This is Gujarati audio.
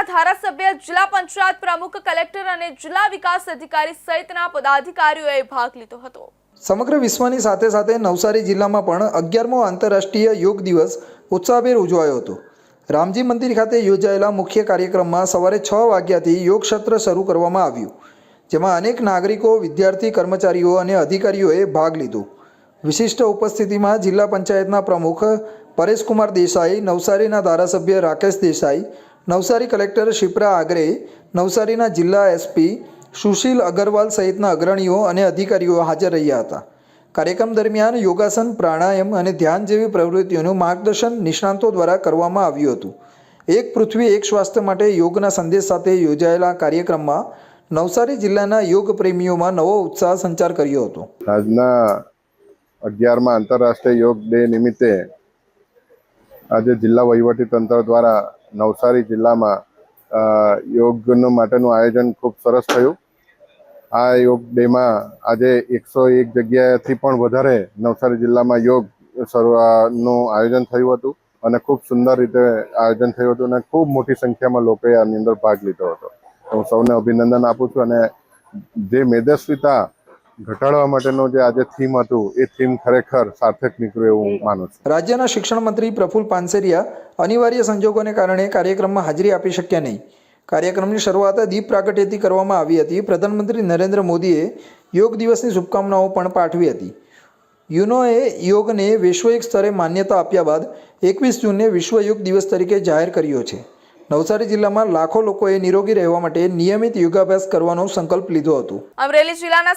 ધારાસભ્ય, જિલ્લા પંચાયત પ્રમુખ, કલેક્ટર અને જિલ્લા વિકાસ અધિકારી સહિતના પદાધિકારીઓએ ભાગ લીધો હતો। સમગ્ર વિશ્વની સાથે સાથે નવસારી જિલ્લામાં પણ 11મો આંતરરાષ્ટ્રીય યોગ દિવસ ઉત્સાહભેર ઉજવાયો હતો। રામજી મંદિર ખાતે યોજાયેલા મુખ્ય કાર્યક્રમમાં સવારે 6 વાગ્યાથી યોગ સત્ર શરૂ કરવામાં આવ્યું, જેમાં અનેક નાગરિકો, વિદ્યાર્થી, કર્મચારીઓ અને અધિકારીઓએ ભાગ લીધો। વિશિષ્ટ ઉપસ્થિતિમાં જિલ્લા પંચાયતના પ્રમુખ પરેશકુમાર દેસાઈ, નવસારીના ધારાસભ્ય રાકેશ દેસાઈ, નવસારી કલેક્ટર શિપ્રા આગરે, નવસારીના જિલ્લા એસપી સુશીલ અગરવાલ સહિતના અગ્રણીઓ અને અધિકારીઓ હાજર રહ્યા હતા। કાર્યક્રમ દરમિયાન યોગાસન, પ્રાણાયામ અને ધ્યાન જેવી પ્રવૃત્તિઓનું માર્ગદર્શન નિષ્ણાંતો દ્વારા કરવામાં આવ્યું હતું। એક પૃથ્વી એક સ્વાસ્થ્ય માટે યોગના સંદેશ સાથે યોજાયેલા કાર્યક્રમમાં નવસારી જિલ્લાના યોગ પ્રેમીઓમાં નવો ઉત્સાહ સંચાર કર્યો હતો। આજના 11મા આંતરરાષ્ટ્રીય યોગ ડે નિમિત્તે આજે જિલ્લા વહીવટી તંત્ર દ્વારા નવસારી જિલ્લામાં યોગનું માટેનું આયોજન ખૂબ સરસ થયું। આ યોગ ડેમાં આજે 101 જગ્યાએથી પણ વધારે નવસારી જિલ્લામાં યોગ નું આયોજન થયું હતું અને ખૂબ સુંદર રીતે આયોજન થયું હતું અને ખૂબ મોટી સંખ્યામાં લોકોએ આની અંદર ભાગ લીધો હતો। હું સૌને અભિનંદન આપું છું અને જે મેદસ્વીતા ઘટાડવા માટેનો જે આજે થીમ હતું એ થીમ ખરેખર સાર્થક નીકળ્યું એવું માનું છું। રાજ્યના શિક્ષણ મંત્રી પ્રફુલ પાનસેરિયા અનિવાર્ય સંજોગોને કારણે કાર્યક્રમમાં હાજરી આપી શક્યા નહીં। કાર્યક્રમની શરૂઆત દીપ પ્રાગટ્યથી કરવામાં આવી હતી। પ્રધાનમંત્રી નરેન્દ્ર મોદીએ યોગ દિવસની શુભકામનાઓ પણ પાઠવી હતી। યુનોએ યોગને વૈશ્વિક સ્તરે માન્યતા આપ્યા બાદ 21 જૂનને વિશ્વ યોગ દિવસ તરીકે જાહેર કર્યો છે। નવસારી જિલ્લામાં લાખો લોકોએ નિરોગી રહેવા માટે નિયમિત યોગાભ્યાસ કરવાનો સંકલ્પ લીધો હતો। અમરેલી જિલ્લાના